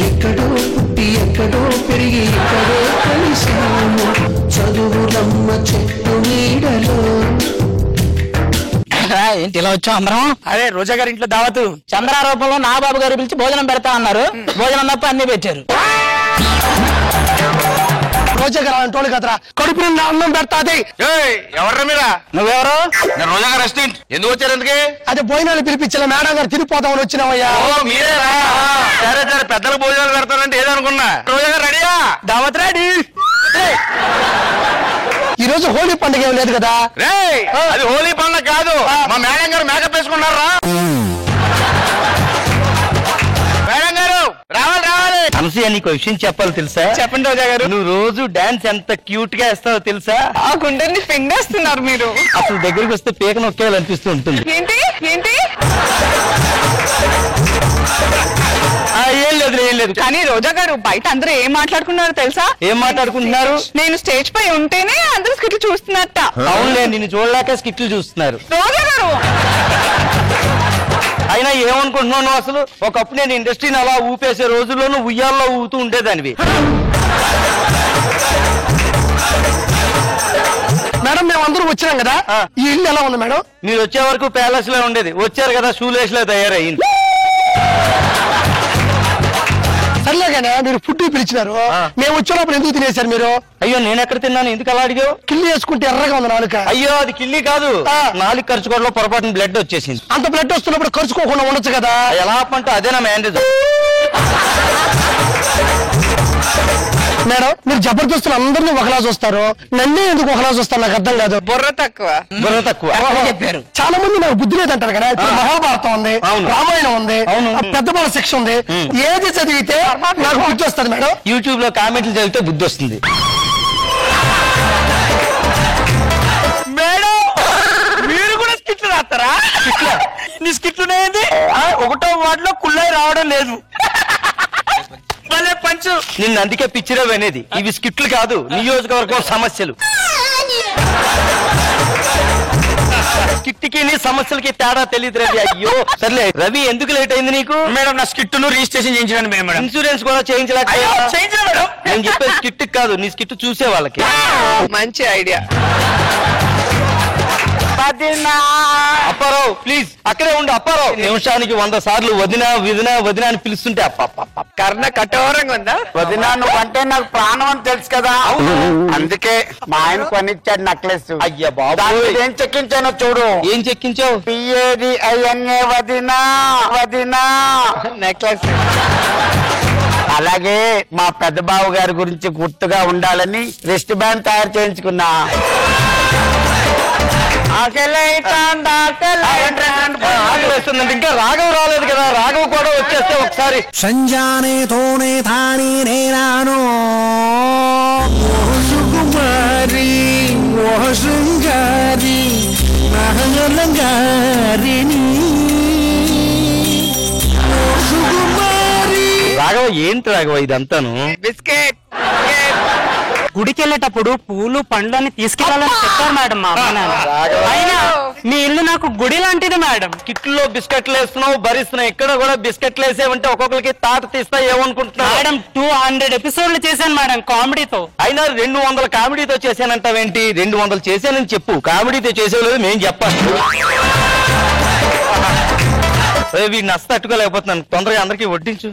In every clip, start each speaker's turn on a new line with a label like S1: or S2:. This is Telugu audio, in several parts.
S1: ఎక్కడో పుట్టి ఎక్కడో పెరిగి ఎక్కడో కలిసాము చదువులమ్మ చెట్టు నీడలో.
S2: ఏంటి ఇలా వచ్చాం అందరం?
S3: అదే రోజా గారి ఇంట్లో దావతు.
S2: చంద్రారూపంలో నాగబాబు గారు పిలిచి భోజనం పెడతా అన్నారు. భోజనం తప్ప అన్ని పెట్టారు.
S3: రోజా గారు అంటోళ్ళు కదరా, కడుపు నిండా అన్నం పెడతాది.
S4: ఎవర్రా మీరా?
S2: నువ్వెవరు?
S4: నేను రోజా గారు రెస్టారెంట్. ఎందుకు వచ్చారు? ఎందుకే?
S3: అదే భోజనాలు పిలిపించాల మేడం గారు తిరిగిపోతామని వచ్చినావయ్యా.
S4: మీరేరా? సరే సరే, పెద్దలకు భోజనాలు పెడతానంటే ఏదనుకున్నా. రోజా గారు రెడీయా?
S3: దావత్ రెడీ. ఈ రోజు హోలీ పండుగ ఏం లేదు కదా?
S4: అది హోలీ పండుగ కాదు, మా మేడం గారు మేకప్ వేసుకున్నారా? మేడం గారు రావాలి రావాలి.
S5: అనసూయ, నీకు విషయం చెప్పాలి తెలుసా?
S3: చెప్పండి రోజా గారు.
S5: నువ్వు రోజు డాన్స్ ఎంత క్యూట్ గా వేస్తావో తెలుసా?
S6: ఆ గుండెని పిండేస్తున్నారు మీరు.
S5: అసలు దగ్గరికి వస్తే పీక నొక్కేయాలనిపిస్తూ ఉంటుంది.
S6: ఏంటి ఏంటి?
S5: ఏం లేదు ఏం లేదు.
S6: కానీ రోజా గారు బయట అందరూ ఏం మాట్లాడుకున్నారో తెలుసా?
S5: ఏం మాట్లాడుకుంటున్నారు?
S6: నేను స్టేజ్ పై ఉంటేనే అందరూ స్కిట్లు చూస్తున్నట్ట.
S5: అవునులే, నిన్ను చూడలేక స్కిట్లు చూస్తున్నారు.
S6: రోజా గారు
S5: అయినా ఏమనుకుంటున్నావు నువ్వు అసలు? ఒకప్పుడు నేను ఇండస్ట్రీని అలా ఊపేసే రోజుల్లోనూ ఉయ్యాల్లో ఊగుతూ ఉండేదానివి.
S3: మేడం మేము అందరూ వచ్చినాం కదా, ఈ ఇల్లు ఎలా ఉంది మేడం?
S5: మీరు వచ్చే వరకు ప్యాలెస్ లో ఉండేది, వచ్చారు కదా షూలేస్ లో తయారయ్యింది.
S3: సర్లేగానే మీరు ఫుడ్ పిలిచినారు, మేము వచ్చినప్పుడు ఎందుకు తినేశారు మీరు?
S5: అయ్యో, నేను ఎక్కడ తిన్నాను? ఎందుకు అలా అడిగావు?
S3: కిల్లి వేసుకుంటే ఎర్రగా ఉంది నాలుక.
S5: అయ్యో, అది కిల్లి కాదు, నాలుగు ఖర్చుకోవడంలో పొరపాటున బ్లడ్ వచ్చేసింది.
S3: అంత బ్లడ్ వస్తున్నప్పుడు ఖర్చుకోకుండా ఉండొచ్చు కదా.
S5: ఎలా పంట అదే నా మ్యారేజ్.
S3: మేడం, మీరు జబర్దస్తులు అందరినీ ఒకలా చూస్తారు, నన్నే ఎందుకు ఒకలా చూస్తారు నాకు అర్థం కాదు.
S6: బుర్ర తక్కువ.
S5: బుర్ర తక్కువ
S2: చెప్పారు.
S3: చాలా మంది నాకు బుద్ధి లేదంటారు కదా. ఇప్పుడు మహాభారతం ఉంది, రామాయణం ఉంది, పెద్ద బాల శిక్ష ఉంది. ఏది చదివితే నాకు బుద్ధి వస్తుంది మేడం?
S5: యూట్యూబ్ లో కామెంట్లు చదివితే బుద్ధి వస్తుంది.
S3: మేడం, మీరు కూడా స్కిట్లు రాస్తారా? నీ స్కిట్లునేది ఒకటో వాటిలో కుళ్ళై రావడం లేదు. పంచు
S5: నిన్ను అందుకే పిచ్చిరే అనేది. ఇవి స్కిట్లు కాదు, నియోజకవర్గం సమస్యలు. స్కిట్కి నీ సమస్యలకి తేడా తెలియదు రవి. అయ్యో సర్లే రవి, ఎందుకు లేట్ అయింది నీకు?
S4: మేడం, నా స్కిట్ ను రిజిస్ట్రేషన్ చేయించండి మేడం.
S5: ఇన్సూరెన్స్ కూడా చేయించలేకపోయా? నేను చెప్పే స్కిట్ కాదు, నీ స్కిట్ చూసే వాళ్ళకి.
S6: మంచి ఐడియా.
S5: అప్పారావు ప్లీజ్ అక్కడే ఉండు. అప్పారావు, నిమిషానికి 100 సార్లు వదినా వదినా వదినా అని పిలుస్తుంటే
S6: కర్ణ కఠోరంగా ఉందా?
S4: వదినా, నువ్వు అంటే నాకు ప్రాణం అని తెలుసు కదా, అందుకే మా ఆయన కొనిచ్చాడు నెక్లెస్.
S5: అయ్యా బాబు,
S4: ఏం చెక్కించానో చూడు.
S5: ఏం చెక్కించావు?
S4: PADINA వదినా వదినా
S6: నెక్లెస్.
S4: అలాగే మా పెద్ద బావ గారి గురించి గుర్తుగా ఉండాలని రిస్ట్ బ్యాండ్ తయారు చేయించుకున్నా.
S5: ఇంకా రాఘవ్ రాలేదు కదా, రాఘవ్ కూడా వచ్చేస్తే ఒకసారి.
S1: సంజానే తోనే తాని నేనాను కుమారి ఓ శృంగారి నహలంగారిని
S5: రాఘవ ఏంటి రాఘవ ఇదంతాను?
S6: బిస్కెట్.
S2: గుడికి వెళ్ళేటప్పుడు పూలు పండ్లని తీసుకెళ్లాలని చెప్పారు మేడం మా అమ్మ నాన్న. అయినా మీ ఇల్లు నాకు గుడి లాంటిది మేడం.
S5: కిట్లో బిస్కెట్లు వేస్తున్నావు, భరిస్తున్నావు. ఇక్కడ కూడా బిస్కెట్లు వేసేవంటే ఒక్కొక్కరికి తాట తీస్తా ఏమనుకుంటున్నా
S2: మేడం. 200 ఎపిసోడ్లు చేశాను మేడం కామెడీతో.
S5: అయినా 200 కామెడీతో చేశానంటావేంటి? 200 చేశానని చెప్పు, కామెడీతో చేసేలేదు మేము చెప్పాలి. వీడిని నష్ట తట్టుకోలేకపోతున్నాను, తొందరగా అందరికి వడ్డించు.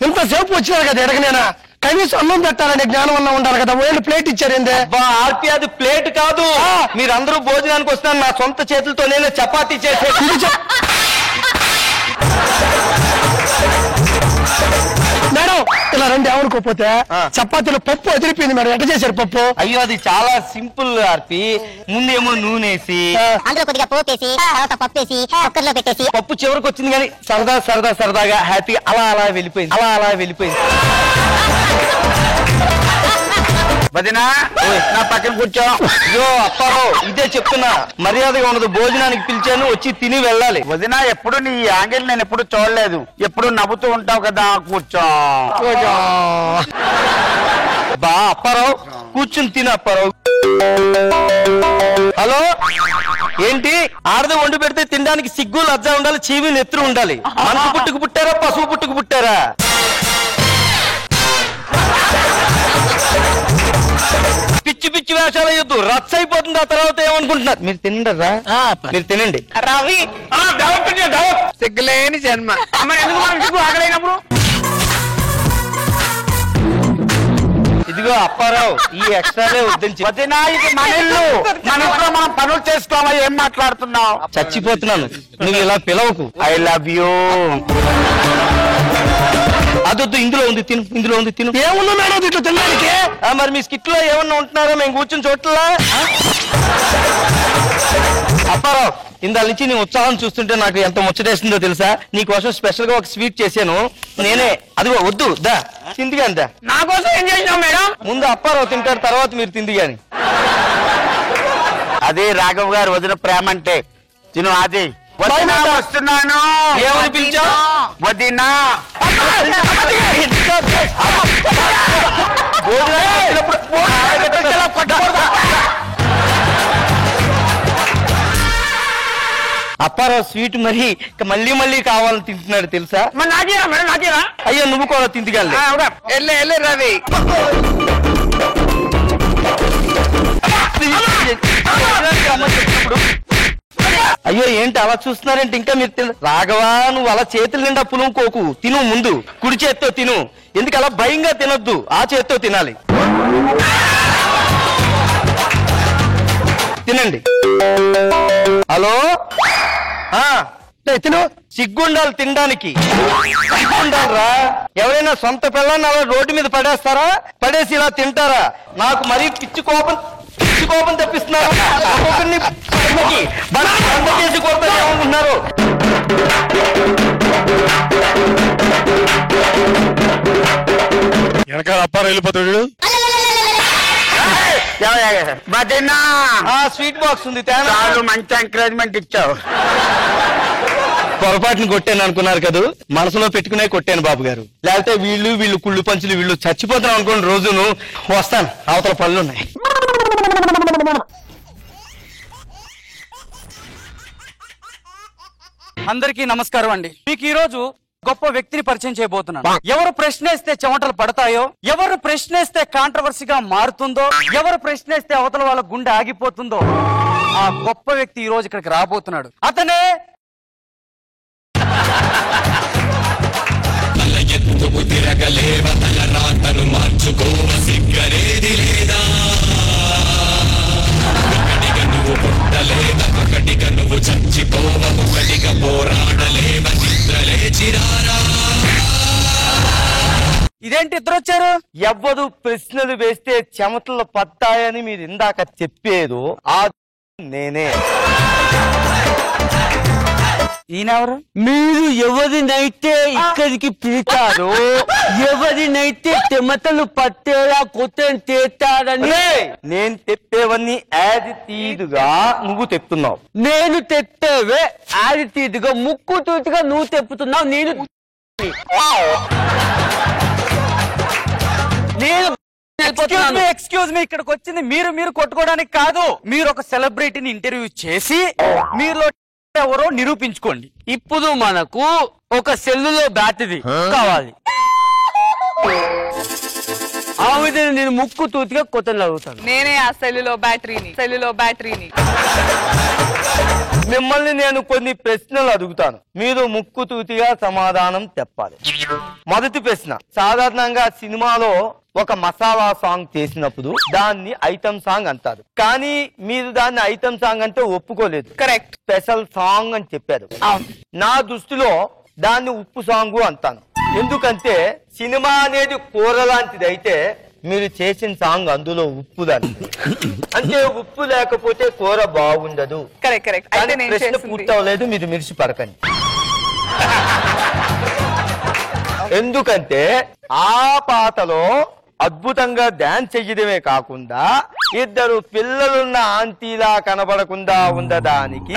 S3: ఇంతసేపు వచ్చినారు కదా ఎడగనేనా, కనీసం అన్నం పెట్టాలనే జ్ఞానం అన్న ఉండాలి కదా. ఓళ్ళు ప్లేట్ ఇచ్చారేందే?
S5: ఆర్పి, అది ప్లేట్ కాదు. మీరందరూ భోజనానికి వస్తున్నారు, నా సొంత చేతులతో నేనే చపాతీ చేసే.
S3: మేడం ఇలా రండి. ఏమనుకోపోతే చపాతీలో పప్పు ఎదిరిపోయింది మేడం. ఎట్ట చేశారు పప్పు?
S5: అయ్యో, అది చాలా సింపుల్ ఆర్పి. ముందేమో నూనె వేసి,
S7: అందులో కొద్దిగా పోపేసి, తర్వాత పప్పు వేసి కుక్కర్ లో పెట్టేసి,
S5: పప్పు చివరికి వచ్చింది కానీ సరదాగా హ్యాపీ అలా వెళ్ళిపోయింది.
S4: వదినా, నా పక్కన కూర్చో.
S5: అయ్యో అప్పారావు, ఇదే చెప్తున్నా, మర్యాదగా ఉండదు. భోజనానికి పిలిచాను, వచ్చి తిని వెళ్ళాలి.
S4: వదినా, ఎప్పుడు నీ యాంగిల్ నేను ఎప్పుడు చూడలేదు. ఎప్పుడు నవ్వుతూ ఉంటావు కదా, కూర్చో.
S5: బా అప్పారావు, కూర్చుని తిని అప్పారావు. హలో ఏంటి ఆడది వండి పెడితే తినడానికి సిగ్గు లజ్జ ఉండాలి, చీవి నెత్తురు ఉండాలి. మనకు పుట్టుకు పుట్టారా పశువు పుట్టుకు పుట్టారా? పిచ్చి పిచ్చి వేషాలు వేయొద్దు, రచ్చ అయిపోతుంది. ఆ తర్వాత ఏమనుకుంటున్నారు? మీరు తినండిరా, మీరు తినండి.
S6: రవి సిగ్గులేని జన్మ.
S4: ఆకలైనప్పుడు
S5: ఇదిగో అప్పారావు, ఈ ఎక్స్ట్రాలే వద్దని
S4: వదినా, ఇది మన ఇల్లు, మన ఇంట్లో మనం పనులు చేసుకోవాలి. ఏం మాట్లాడుతున్నావు?
S5: చచ్చిపోతున్నాను, నువ్వు ఇలా పిలవకు.
S4: I love you.
S5: అదొద్దు, ఇందులో ఉంది తిను, ఇందులో ఉంది తిను.
S3: ఏముందో మేడం ఇట్లా తినడానికి?
S5: మరి మీ స్కిట్ లో ఏమన్నా ఉంటున్నారో మేము కూర్చొని చోట్లా? అప్పారావు, ఇందాల నుంచి నీ ఉత్సాహం చూస్తుంటే నాకు ఎంత ముచ్చటేస్తుందో తెలుసా? నీకోసం స్పెషల్ గా ఒక స్వీట్ చేశాను నేనే. అదిగో వద్దు, దా తింది కాని దా.
S6: నా కోసం ఏం చేసినావు మేడం?
S5: ముందు అప్పారావు తింటారు, తర్వాత మీరు తింది కాని.
S4: అదే రాఘవ్ గారు వదిన ప్రేమ అంటే. తిను అది. వదినా వస్తున్నాను.
S5: ఏమని పిలిచావు?
S4: వదినా.
S5: అప్పారావు స్వీట్ మరి మళ్ళీ మళ్ళీ కావాలని తింటున్నాడు తెలుసా?
S6: నాకేరా మేడం, నాకేరా?
S5: అయ్యో నువ్వు కూడా తిందిగాలి.
S6: వెళ్ళే రవి.
S5: అయ్యో ఏంటి అలా చూస్తున్నారంటే? ఇంకా మీరు రాఘవా, నువ్వు అలా చేతుల నిండా పులుముకోకు, తిను. ముందు కుడి చేత్తో తిను. ఎందుకు అలా భయంగా తినొద్దు, ఆ చేత్తో తినాలి. తినండి. హలో,
S3: తిను.
S5: సిగ్గుండాలి తినడానికి, సిగ్గుండాలరా. ఎవరైనా సొంత పిల్లని అలా రోడ్డు మీద పడేస్తారా? పడేసి ఇలా తింటారా? నాకు మరీ పిచ్చి కోపం తెప్పిస్తున్నారా? ఒక్కొక్కరిని బంద చేసి కొడతారు ఏమనుకుంటున్నారు?
S8: వెనకాల అప్పారు వెళ్ళిపోతాడు.
S4: వదినా,
S5: స్వీట్ బాక్స్ ఉంది,
S4: చాలు, మంచి ఎంకరేజ్మెంట్ ఇచ్చావు.
S5: పొరపాటును కొట్టాను అనుకున్నారు కదా? మనసులో పెట్టుకునే కొట్టాను బాబు గారు. లేకపోతే వీళ్ళు కుళ్ళు పంచులు వీళ్ళు చచ్చిపోతాను అనుకోండి. రోజును వస్తాను, అవతల పనులున్నాయి.
S2: అందరికీ నమస్కారం అండి. మీకు ఈ రోజు గొప్ప వ్యక్తిని పరిచయం చేయబోతున్నాను. ఎవరు ప్రశ్నేస్తే చెమటలు పడతాయో, ఎవరు ప్రశ్నేస్తే కాంట్రవర్సీగా మారుతుందో, ఎవరు ప్రశ్నేస్తే అవతల వాళ్ళ గుండె ఆగిపోతుందో, ఆ గొప్ప వ్యక్తి ఈ రోజు ఇక్కడికి రాబోతున్నాడు. అతనే ఇదేంటి ఇద్దరు వచ్చారు?
S5: ఎవ్వరు ప్రశ్నలు వేస్తే చెమటలు పడతాయని మీరు ఇందాక చెప్పేదు ఆ నేనే.
S2: ఈయనెవరు?
S5: మీరు ఎవరినైతే ఇక్కడికి పిలిచారో, ఎవరినైతే చెమటలు పట్టేలా కొత్తని చేస్తారని నేను చెప్పేవన్నీ యాజిటీదుగా నువ్వు చెప్తున్నావు. నేను చెప్పేవే యాజిటీదుగా ముక్కు తూటిగా నువ్వు చెప్తున్నావు. నేను
S2: ఎక్స్క్యూజ్ మీ, ఇక్కడికి వచ్చింది మీరు కొట్టుకోవడానికి కాదు. మీరు ఒక సెలబ్రిటీని ఇంటర్వ్యూ చేసి మీలో ఎవరో నిరూపించుకోండి.
S5: ఇప్పుడు మనకు ఒక సెల్లులో బ్యాటరీ కావాలి. ఆ విధంగా నేను ముక్కు తూతిగా కొత్తలు అడుగుతాను.
S6: నేనే ఆ సెల్లులో బ్యాటరీని.
S5: మిమ్మల్ని నేను కొన్ని ప్రశ్నలు అడుగుతాను, మీరు ముక్కు తూతిగా సమాధానం చెప్పాలి. మొదటి ప్రశ్న, సాధారణంగా సినిమాలో ఒక మసాలా సాంగ్ చేసినప్పుడు దాన్ని ఐటమ్ సాంగ్ అంటారు. కానీ మీరు దాన్ని ఐటమ్ సాంగ్ అంటే ఒప్పుకోలేదు.
S6: కరెక్ట్.
S5: స్పెషల్ సాంగ్ అని చెప్పారు. నా దృష్టిలో దాన్ని ఉప్పు సాంగ్ అంటాను. ఎందుకంటే సినిమా అనేది కూర లాంటిది అయితే మీరు చేసిన సాంగ్ అందులో ఉప్పు దాన్ని, అంటే ఉప్పు లేకపోతే కూర బాగుండదు. ప్రశ్న పూర్తవలేదు, మీరు మిరిసి పడకండి. ఎందుకంటే ఆ పాటలో అద్భుతంగా డాన్స్ చెయ్యడమే కాకుండా ఇద్దరు పిల్లలున్న ఆంటీలా కనబడకుండా ఉండడానికి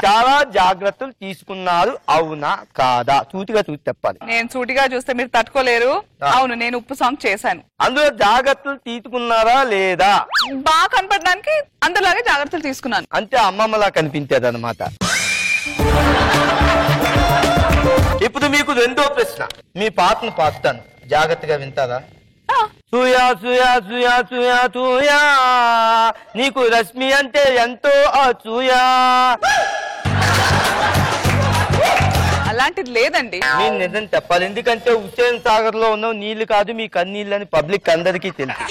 S5: చాలా జాగ్రత్తలు తీసుకున్నారు. అవునా కాదా? సూటిగా చూసి చెప్పాలి.
S6: నేను సూటిగా చూస్తే మీరు తట్టుకోలేరు. అవును, నేను ఉప్పు సాంగ్ చేశాను.
S5: అందులో జాగ్రత్తలు తీసుకున్నారా లేదా?
S6: బాగా కనపడడానికి అందరిలాగే జాగ్రత్తలు తీసుకున్నాను.
S5: అంటే అమ్మమ్మలా కనిపించేది అనమాట. ఇప్పుడు మీకు రెండో ప్రశ్న. మీ పాటను పాడుతాను, జాగ్రత్తగా వింటారా? సూయా సూయా సూయా సూయా సూయా, నీకు రశ్మి అంటే ఎంతో అసూయా.
S6: అలాంటిది లేదండి.
S5: మీరు నిజం చెప్పాలి, ఎందుకంటే హుస్సేన్ సాగర్ లో ఉన్న నీళ్లు కాదు మీ కన్నీళ్ళని పబ్లిక్ అందరికీ తెలుసు.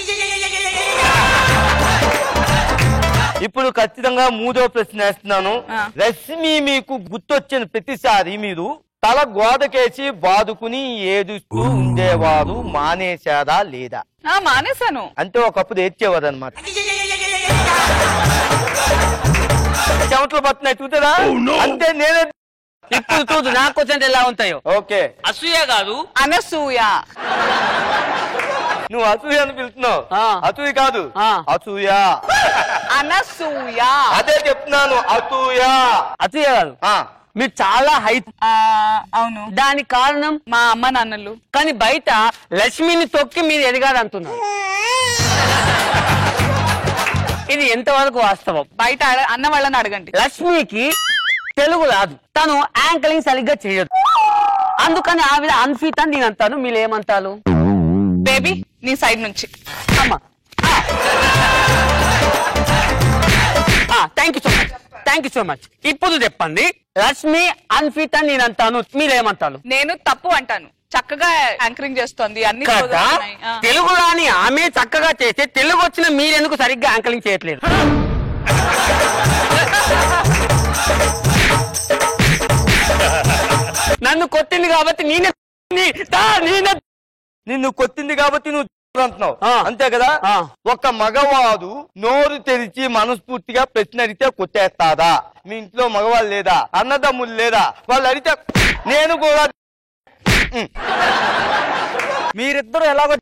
S5: ఇప్పుడు ఖచ్చితంగా మూడో ప్రశ్న వేస్తున్నాను. రశ్మి మీకు గుర్తొచ్చిన ప్రతిసారి మీరు తల గోదకేసి బాదుకుని ఏడుస్తూ ఉండేవారు, మానేశారా లేదా?
S6: మానేశాను.
S5: అంటే ఒకప్పుడు ఏడ్చేవారు అనమాట. చెమటలు పడుతున్నాయి చూసారా? అంటే నేనే
S2: ఇప్పుడు చూడు నా క్వశ్చన్ ఎలా ఉంటాయో.
S5: ఓకే,
S2: అసూయ కాదు
S6: అనసూయ.
S5: నువ్వు అసూయ అని పిలుస్తున్నావు. అసూయ కాదు, అసూయ.
S6: అనసూయ.
S5: అదే చెప్తున్నాను, అసూయ.
S2: అసూయ కాదు. మీరు చాలా హైట్.
S6: అవును,
S2: దానికి కారణం
S6: మా అమ్మ నాన్నలు.
S2: కానీ బయట లక్ష్మిని తొక్కి మీరు ఎదిగారు అంటున్నారు. ఇది ఎంతవరకు వాస్తవం?
S6: బయట అన్న వాళ్ళని అడగండి.
S2: లక్ష్మికి తెలుగు రాదు, తను యాంకరింగ్ సరిగ్గా చేయదు, అందుకని ఆవిడ అన్ఫిట్ అని నేను అంటాను. మీరు ఏమంటారు?
S6: బేబీ, నీ సైడ్ నుంచి.
S2: అమ్మా, thank you so much, thank you so much. ఇప్పుడు చెప్పండి, రష్మి అన్ఫిట్ అని నేను అంటాను, మీరేమంటారు?
S6: నేను తప్పు అంటాను. చక్కగా యాంకరింగ్ చేస్తోంది, అన్ని
S2: కదా. తెలుగు రాని ఆమె చక్కగా చేస్తే తెలుగు వచ్చిన మీరెందుకు సరిగ్గా యాంకరింగ్ చేయట్లేదు? నన్ను కొట్టింది కాబట్టి
S5: నిన్ను కొట్టింది కాబట్టి నువ్వు అంటున్నావు, అంతే కదా. ఒక మగవాడు నోరు తెరిచి మనస్ఫూర్తిగా ప్రశ్న అడిగితే కొట్టేస్తాదా? మీ ఇంట్లో మగవాళ్ళు లేదా? అన్నదమ్ములు లేదా? వాళ్ళు అడిగితే నేను కూడా.
S2: మీరిద్దరు ఎలాగో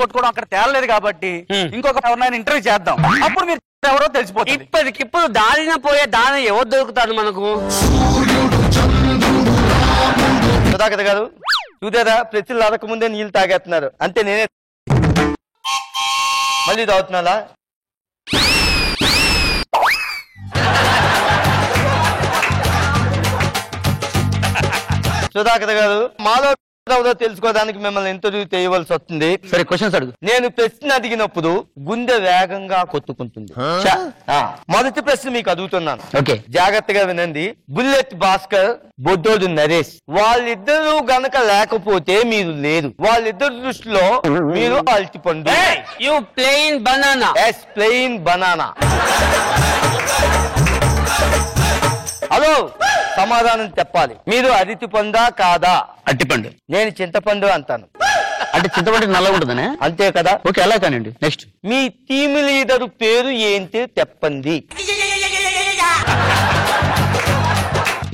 S2: కొట్టుకోవడం అక్కడ తేలలేదు కాబట్టి ఇంకొక ఎవరినైనా ఇంటర్వ్యూ చేద్దాం, అప్పుడు మీరు ఎవరో తెలిసిపోతుంది. ఇప్పటికిప్పుడు దారిన పోయే దాని ఎవరు దొరుకుతారు మనకు?
S5: సుధాకర్ గారు చూదేరా, ప్రశ్నలు అడగకముందే నీళ్ళు తాగేస్తున్నారు. అంటే నేనే మళ్ళీ తాగుతున్నాలా? సుధాకర్ గారు, మాలో తెలుసుకోవడానికి మిమ్మల్ని ఇంటర్వ్యూ చేయవలసి వస్తుంది.
S2: సరే, క్వశ్చన్స్ అడుగు.
S5: నేను ప్రశ్న అడిగినప్పుడు గుండె వేగంగా కొట్టుకుంటుంది. మొదటి ప్రశ్న మీకు అడుగుతున్నాను,
S2: ఓకే,
S5: జాగ్రత్తగా వినండి. బుల్లెట్ భాస్కర్, బొడ్డోడు నరేష్, వాళ్ళిద్దరూ గనక లేకపోతే మీరు లేరు. వాళ్ళిద్దరు దృష్టిలో మీరు అల్టిపండు.
S2: You plain banana.
S5: Yes, plain banana. Hello, సమాధానం చెప్పాలి. మీరు అరటి పండా కాదా?
S2: అట్టిపండు.
S5: నేను చింతపండు అంటాను.
S2: అంటే చింతపండు నల్లగా ఉంటుందనే?
S5: అంతే కదా.
S2: ఓకే, అలా కానివ్వండి. నెక్స్ట్,
S5: మీ టీమ్ లీడర్ పేరు ఏంటి చెప్పండి.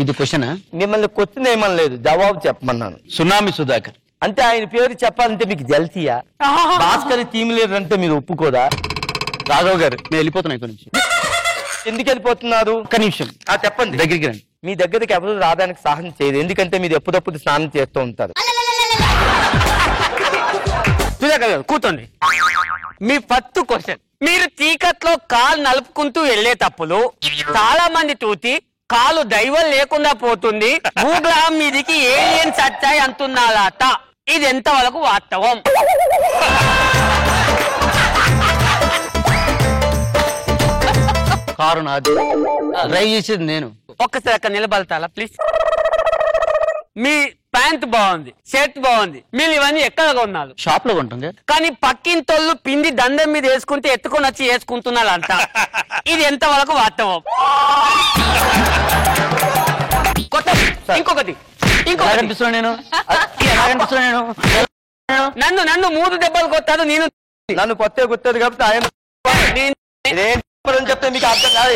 S2: ఇది క్వశ్చన్.
S5: మిమ్మల్ని క్వశ్చన్ ఏమని లేదు, జవాబు చెప్పమన్నాను.
S2: సునామీ సుధాకర్.
S5: అంటే ఆయన పేరు చెప్పాలంటే మీకు జల్సీయా? భాస్కర్ టీమ్ లీడర్ అంటే మీరు ఒప్పుకోదా?
S2: రాఘవ్ గారు, నేను వెళ్ళిపోతున్నా ఇక్కడ నుంచి.
S5: ఎందుకు వెళ్ళిపోతున్నారు?
S2: ఒక్క నిమిషం
S5: చెప్పండి.
S2: దగ్గరికి రండి.
S5: మీ దగ్గరికి ఎవరు రావడానికి సాహసం చేయదు, ఎందుకంటే మీరు ఎప్పుడప్పుడు స్నానం చేస్తూ ఉంటారు.
S2: సుధాకర్ గారు కూర్చోండి. మీ ఫస్ట్ క్వశ్చన్, మీరు చీకట్లో కాలు నలుపుకుంటూ వెళ్ళేటప్పుడు చాలా మంది చూసి కాలు దైవం లేకుండా పోతుంది, భూగ్రహం మీదికి ఏలియన్స్ వచ్చాయి అంటున్నారట. ఇది ఎంతవరకు వాస్తవం? కారు నాది, డ్రైవ్ చేసేది నేను. ఒక్కసారి అక్కడ నిలబడతారా ప్లీజ్? మీ ప్యాంట్ బాగుంది, షర్ట్ బాగుంది, మీరు ఇవన్నీ ఎక్కడ కొన్నారు? షాప్ లో ఉంటుంది. కానీ పక్కింటోళ్ళు పిండి దండం మీద వేసుకుంటే ఎత్తుకొని వచ్చి వేసుకుంటున్నారు అంట. ఇది ఎంతవరకు వాస్తవం? ఇంకొకటి కనిపిస్తున్నా నేను, నన్ను నన్ను 3 దెబ్బలు కొట్టారు. నేను
S5: నన్ను కొత్త కొట్టేది కాబట్టి ఆయన చెప్తే మీకు అర్థం కాదు.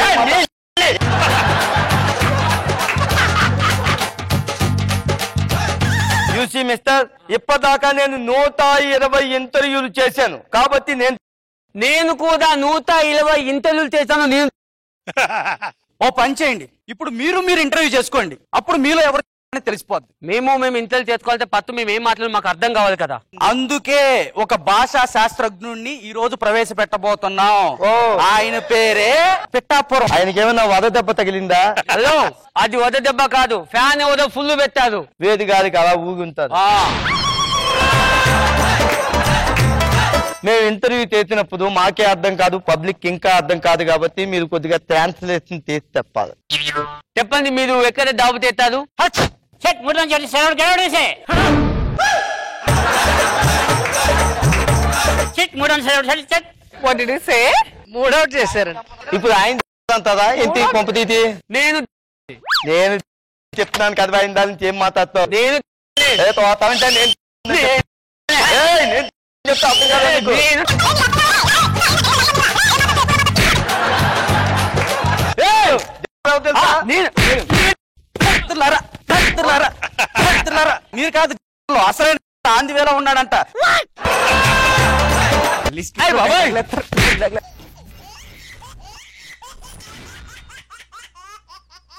S5: యూసీ మిస్టర్, ఇప్పటిదాకా నేను 120 ఇంటర్వ్యూలు చేశాను కాబట్టి నేను కూడా 120 ఇంటర్వ్యూలు చేశాను. నేను
S2: ఓ పని చేయండి, ఇప్పుడు మీరు ఇంటర్వ్యూ చేసుకోండి, అప్పుడు మీలో ఎవరు తెలిసిపోద్ది.
S5: మేము ఇంటర్వ్యూ చేసుకోవాలంటే పత్తు మేము ఏం మాట్లాడి మాకు అర్థం కావాలి కదా.
S2: అందుకే ఒక భాషా శాస్త్రజ్ఞుణ్ణి ఈ రోజు ప్రవేశపెట్టబోతున్నాం. ఆయన పేరే పిఠాపురం.
S5: ఆయనకి ఏమైనా వద దెబ్బ తగిలిందా? హలో, అది వద దెబ్బ కాదు, ఫ్యాన్ ఏదో ఫుల్ పెట్టారు, వేది గాలికి అలా ఊగుంటారు. మేము ఇంటర్వ్యూ చేసినప్పుడు మాకే అర్థం కాదు, పబ్లిక్ ఇంకా అర్థం కాదు కాబట్టి మీరు కొద్దిగా ట్రాన్స్లేషన్ చేసి చెప్పాలి. చెప్పండి, మీరు ఎక్కడ దాబు తెస్తారు?
S6: What did you say?
S1: Mood out చేశారండి.
S5: ఇప్పుడు ఆయన అంటారా ఏంటి పంపతీతి? నేను చెప్తున్నాను కదా, ఆయన దాని నుంచి ఏం మాట్లాడతావు? నేను చెప్తా అర్థం కాదా నీకు?
S2: మీరు కాదు, అసలైన ఆంది వేళ ఉన్నాడంట.